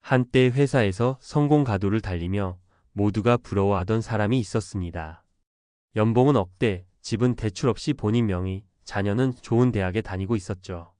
한때 회사에서 성공 가도를 달리며 모두가 부러워하던 사람이 있었습니다. 연봉은 억대, 집은 대출 없이 본인 명의, 자녀는 좋은 대학에 다니고 있었죠.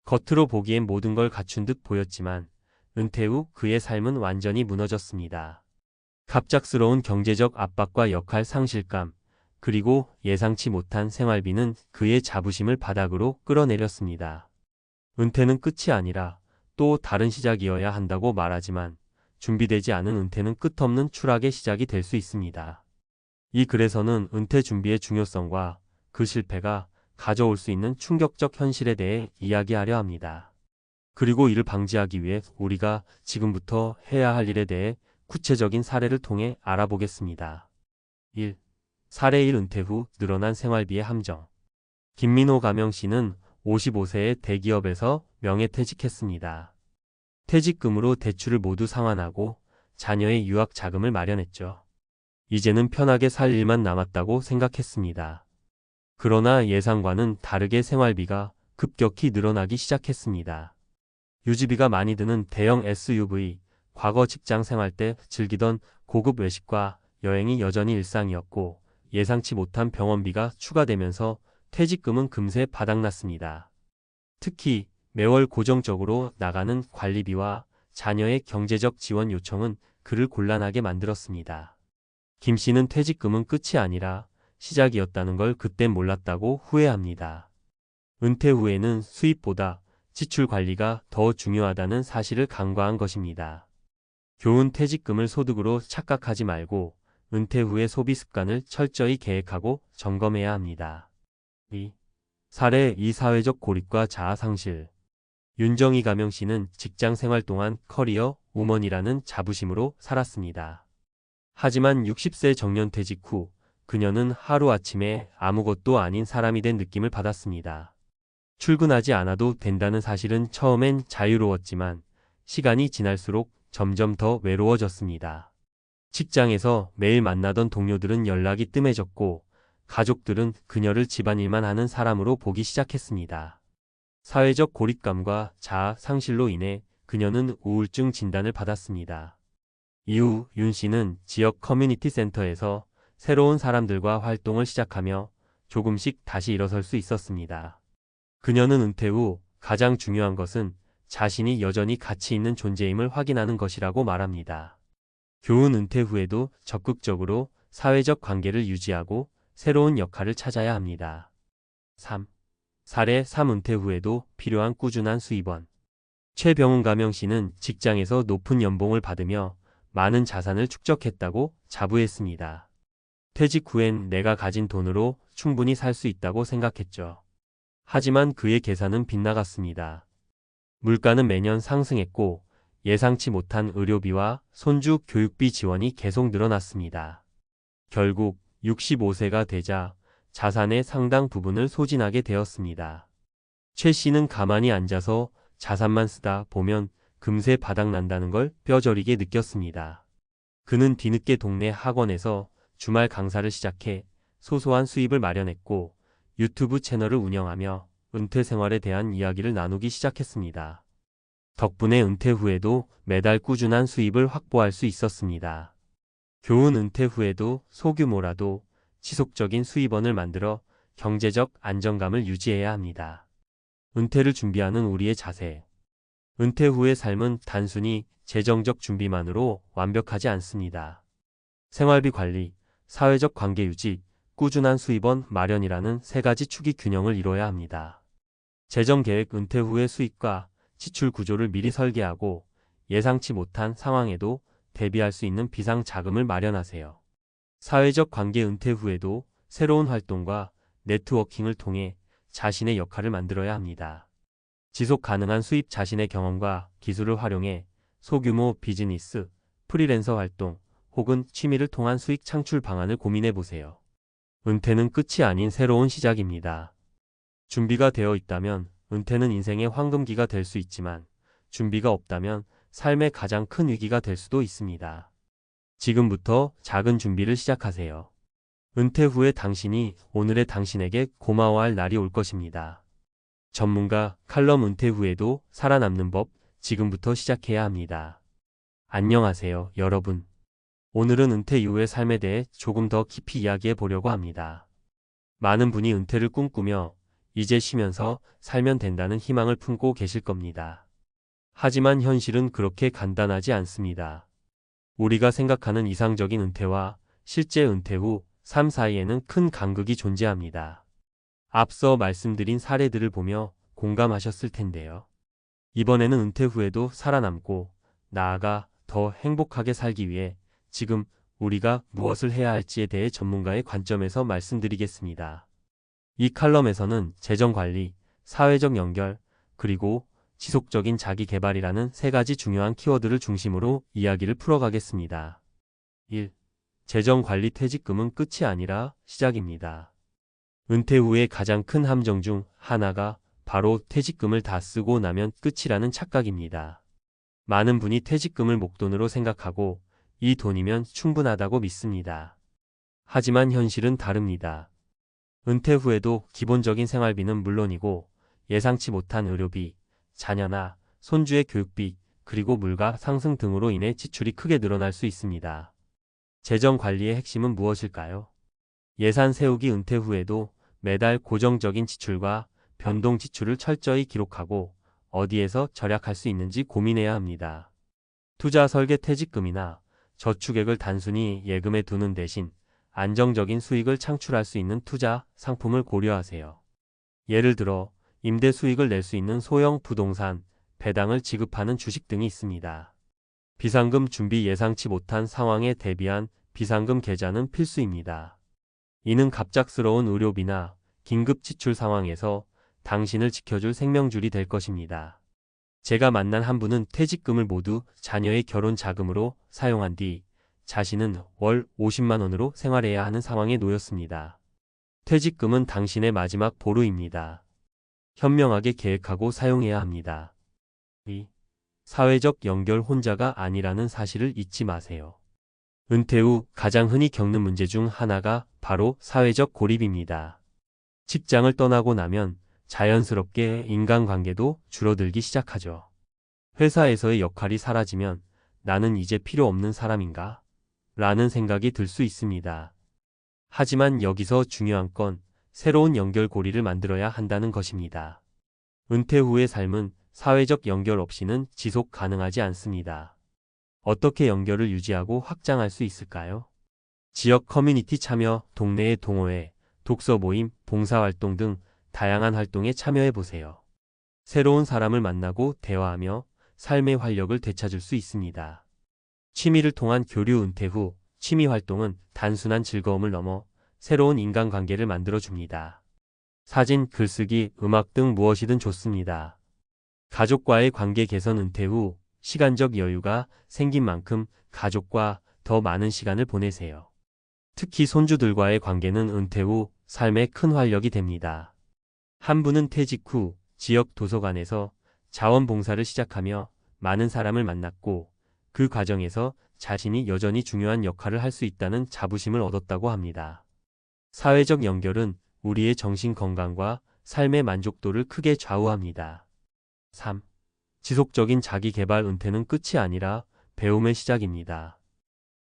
겉으로 보기엔 모든 걸 갖춘 듯 보였지만 은퇴 후 그의 삶은 완전히 무너졌습니다. 갑작스러운 경제적 압박과 역할 상실감, 그리고 예상치 못한 생활비는 그의 자부심을 바닥으로 끌어내렸습니다. 은퇴는 끝이 아니라 또 다른 시작이어야 한다고 말하지만 준비되지 않은 은퇴는 끝없는 추락의 시작이 될 수 있습니다. 이 글에서는 은퇴 준비의 중요성과 그 실패가 가져올 수 있는 충격적 현실에 대해 이야기하려 합니다. 그리고 이를 방지하기 위해 우리가 지금부터 해야 할 일에 대해 구체적인 사례를 통해 알아보겠습니다. 1. 사례 1. 은퇴 후 늘어난 생활비의 함정. 김민호 가명씨는 55세에 대기업에서 명예퇴직했습니다. 퇴직금으로 대출을 모두 상환하고 자녀의 유학 자금을 마련했죠. 이제는 편하게 살 일만 남았다고 생각했습니다. 그러나 예상과는 다르게 생활비가 급격히 늘어나기 시작했습니다. 유지비가 많이 드는 대형 SUV, 과거 직장 생활 때 즐기던 고급 외식과 여행이 여전히 일상이었고 예상치 못한 병원비가 추가되면서 퇴직금은 금세 바닥났습니다. 특히 매월 고정적으로 나가는 관리비와 자녀의 경제적 지원 요청은 그를 곤란하게 만들었습니다. 김 씨는 퇴직금은 끝이 아니라 시작이었다는 걸 그땐 몰랐다고 후회합니다. 은퇴 후에는 수입보다 지출 관리가 더 중요하다는 사실을 간과한 것입니다. 교훈 퇴직금을 소득으로 착각하지 말고 은퇴 후의 소비 습관을 철저히 계획하고 점검해야 합니다. 2. 사례 2. 사회적 고립과 자아 상실. 윤정희 가명씨는 직장 생활 동안 커리어 우먼이라는 자부심으로 살았습니다. 하지만 60세 정년퇴직 후 그녀는 하루아침에 아무것도 아닌 사람이 된 느낌을 받았습니다. 출근하지 않아도 된다는 사실은 처음엔 자유로웠지만 시간이 지날수록 점점 더 외로워졌습니다. 직장에서 매일 만나던 동료들은 연락이 뜸해졌고 가족들은 그녀를 집안일만 하는 사람으로 보기 시작했습니다. 사회적 고립감과 자아 상실로 인해 그녀는 우울증 진단을 받았습니다. 이후 윤 씨는 지역 커뮤니티 센터에서 새로운 사람들과 활동을 시작하며 조금씩 다시 일어설 수 있었습니다. 그녀는 은퇴 후 가장 중요한 것은 자신이 여전히 가치 있는 존재임을 확인하는 것이라고 말합니다. 교훈. 은퇴 후에도 적극적으로 사회적 관계를 유지하고 새로운 역할을 찾아야 합니다. 3. 사례 3. 은퇴 후에도 필요한 꾸준한 수입원. 최병훈 가명씨는 직장에서 높은 연봉을 받으며 많은 자산을 축적했다고 자부했습니다. 퇴직 후엔 내가 가진 돈으로 충분히 살 수 있다고 생각했죠. 하지만 그의 계산은 빗나갔습니다. 물가는 매년 상승했고 예상치 못한 의료비와 손주 교육비 지원이 계속 늘어났습니다. 결국 65세가 되자 자산의 상당 부분을 소진하게 되었습니다. 최 씨는 가만히 앉아서 자산만 쓰다 보면 금세 바닥난다는 걸 뼈저리게 느꼈습니다. 그는 뒤늦게 동네 학원에서 주말 강사를 시작해 소소한 수입을 마련했고 유튜브 채널을 운영하며 은퇴 생활에 대한 이야기를 나누기 시작했습니다. 덕분에 은퇴 후에도 매달 꾸준한 수입을 확보할 수 있었습니다. 교훈. 은퇴 후에도 소규모라도 지속적인 수입원을 만들어 경제적 안정감을 유지해야 합니다. 은퇴를 준비하는 우리의 자세. 은퇴 후의 삶은 단순히 재정적 준비만으로 완벽하지 않습니다. 생활비 관리, 사회적 관계 유지, 꾸준한 수입원 마련이라는 세 가지 축이 균형을 이뤄야 합니다. 재정 계획. 은퇴 후의 수입과 지출 구조를 미리 설계하고 예상치 못한 상황에도 대비할 수 있는 비상 자금을 마련하세요. 사회적 관계. 은퇴 후에도 새로운 활동과 네트워킹을 통해 자신의 역할을 만들어야 합니다. 지속 가능한 수입. 자신의 경험과 기술을 활용해 소규모 비즈니스, 프리랜서 활동 혹은 취미를 통한 수익 창출 방안을 고민해 보세요. 은퇴는 끝이 아닌 새로운 시작입니다. 준비가 되어 있다면 은퇴는 인생의 황금기가 될 수 있지만 준비가 없다면 삶의 가장 큰 위기가 될 수도 있습니다. 지금부터 작은 준비를 시작하세요. 은퇴 후에 당신이 오늘의 당신에게 고마워할 날이 올 것입니다. 전문가 칼럼. 은퇴 후에도 살아남는 법. 지금부터 시작해야 합니다. 안녕하세요, 여러분. 오늘은 은퇴 이후의 삶에 대해 조금 더 깊이 이야기해 보려고 합니다. 많은 분이 은퇴를 꿈꾸며 이제 쉬면서 살면 된다는 희망을 품고 계실 겁니다. 하지만 현실은 그렇게 간단하지 않습니다. 우리가 생각하는 이상적인 은퇴와 실제 은퇴 후 삶 사이에는 큰 간극이 존재합니다. 앞서 말씀드린 사례들을 보며 공감하셨을 텐데요. 이번에는 은퇴 후에도 살아남고 나아가 더 행복하게 살기 위해 지금 우리가 무엇을 해야 할지에 대해 전문가의 관점에서 말씀드리겠습니다. 이 칼럼에서는 재정관리, 사회적 연결, 그리고 지속적인 자기 개발이라는 세 가지 중요한 키워드를 중심으로 이야기를 풀어가겠습니다. 1. 재정관리 퇴직금은 끝이 아니라 시작입니다. 은퇴 후의 가장 큰 함정 중 하나가 바로 퇴직금을 다 쓰고 나면 끝이라는 착각입니다. 많은 분이 퇴직금을 목돈으로 생각하고 이 돈이면 충분하다고 믿습니다. 하지만 현실은 다릅니다. 은퇴 후에도 기본적인 생활비는 물론이고 예상치 못한 의료비, 자녀나 손주의 교육비, 그리고 물가 상승 등으로 인해 지출이 크게 늘어날 수 있습니다. 재정 관리의 핵심은 무엇일까요? 예산 세우기. 은퇴 후에도 매달 고정적인 지출과 변동 지출을 철저히 기록하고 어디에서 절약할 수 있는지 고민해야 합니다. 투자 설계. 퇴직금이나 저축액을 단순히 예금에 두는 대신 안정적인 수익을 창출할 수 있는 투자 상품을 고려하세요. 예를 들어 임대 수익을 낼 수 있는 소형 부동산, 배당을 지급하는 주식 등이 있습니다. 비상금 준비. 예상치 못한 상황에 대비한 비상금 계좌는 필수입니다. 이는 갑작스러운 의료비나 긴급 지출 상황에서 당신을 지켜줄 생명줄이 될 것입니다. 제가 만난 한 분은 퇴직금을 모두 자녀의 결혼 자금으로 사용한 뒤 자신은 월 50만 원으로 생활해야 하는 상황에 놓였습니다. 퇴직금은 당신의 마지막 보루입니다. 현명하게 계획하고 사용해야 합니다. 2. 사회적 연결. 혼자가 아니라는 사실을 잊지 마세요. 은퇴 후 가장 흔히 겪는 문제 중 하나가 바로 사회적 고립입니다. 직장을 떠나고 나면 자연스럽게 인간관계도 줄어들기 시작하죠. 회사에서의 역할이 사라지면 나는 이제 필요 없는 사람인가? 라는 생각이 들 수 있습니다. 하지만 여기서 중요한 건 새로운 연결고리를 만들어야 한다는 것입니다. 은퇴 후의 삶은 사회적 연결 없이는 지속 가능하지 않습니다. 어떻게 연결을 유지하고 확장할 수 있을까요? 지역 커뮤니티 참여, 동네의 동호회, 독서 모임, 봉사활동 등 다양한 활동에 참여해 보세요. 새로운 사람을 만나고 대화하며 삶의 활력을 되찾을 수 있습니다. 취미를 통한 교류. 은퇴 후 취미 활동은 단순한 즐거움을 넘어 새로운 인간관계를 만들어줍니다. 사진, 글쓰기, 음악 등 무엇이든 좋습니다. 가족과의 관계 개선. 은퇴 후 시간적 여유가 생긴 만큼 가족과 더 많은 시간을 보내세요. 특히 손주들과의 관계는 은퇴 후 삶에 큰 활력이 됩니다. 한 분은 퇴직 후 지역 도서관에서 자원봉사를 시작하며 많은 사람을 만났고 그 과정에서 자신이 여전히 중요한 역할을 할 수 있다는 자부심을 얻었다고 합니다. 사회적 연결은 우리의 정신 건강과 삶의 만족도를 크게 좌우합니다. 3. 지속적인 자기 개발. 은퇴는 끝이 아니라 배움의 시작입니다.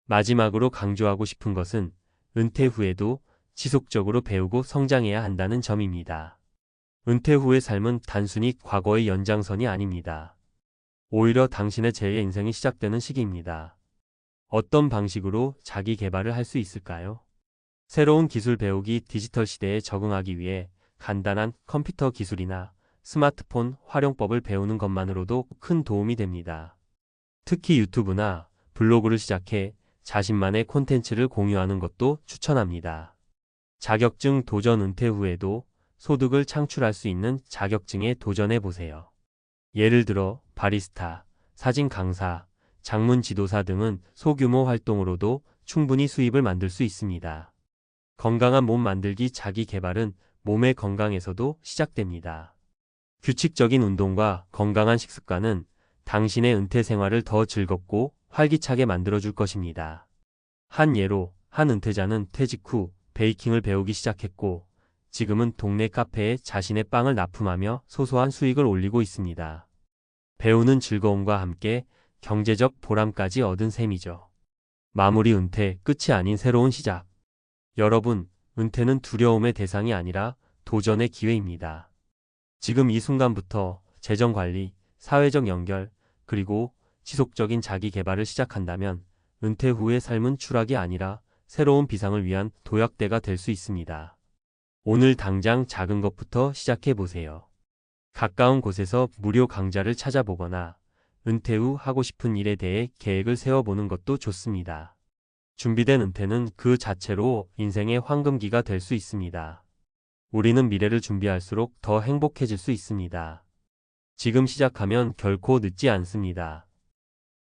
마지막으로 강조하고 싶은 것은 은퇴 후에도 지속적으로 배우고 성장해야 한다는 점입니다. 은퇴 후의 삶은 단순히 과거의 연장선이 아닙니다. 오히려 당신의 제2의 인생이 시작되는 시기입니다. 어떤 방식으로 자기 개발을 할 수 있을까요? 새로운 기술 배우기. 디지털 시대에 적응하기 위해 간단한 컴퓨터 기술이나 스마트폰 활용법을 배우는 것만으로도 큰 도움이 됩니다. 특히 유튜브나 블로그를 시작해 자신만의 콘텐츠를 공유하는 것도 추천합니다. 자격증 도전. 은퇴 후에도 소득을 창출할 수 있는 자격증에 도전해 보세요. 예를 들어 바리스타, 사진 강사, 장문 지도사 등은 소규모 활동으로도 충분히 수입을 만들 수 있습니다. 건강한 몸 만들기. 자기 개발은 몸의 건강에서도 시작됩니다. 규칙적인 운동과 건강한 식습관은 당신의 은퇴 생활을 더 즐겁고 활기차게 만들어줄 것입니다. 한 예로 한 은퇴자는 퇴직 후 베이킹을 배우기 시작했고 지금은 동네 카페에 자신의 빵을 납품하며 소소한 수익을 올리고 있습니다. 배우는 즐거움과 함께 경제적 보람까지 얻은 셈이죠. 마무리 은퇴, 끝이 아닌 새로운 시작. 여러분, 은퇴는 두려움의 대상이 아니라 도전의 기회입니다. 지금 이 순간부터 재정 관리, 사회적 연결, 그리고 지속적인 자기 개발을 시작한다면 은퇴 후의 삶은 추락이 아니라 새로운 비상을 위한 도약대가 될 수 있습니다. 오늘 당장 작은 것부터 시작해 보세요. 가까운 곳에서 무료 강좌를 찾아보거나 은퇴 후 하고 싶은 일에 대해 계획을 세워보는 것도 좋습니다. 준비된 은퇴는 그 자체로 인생의 황금기가 될 수 있습니다. 우리는 미래를 준비할수록 더 행복해질 수 있습니다. 지금 시작하면 결코 늦지 않습니다.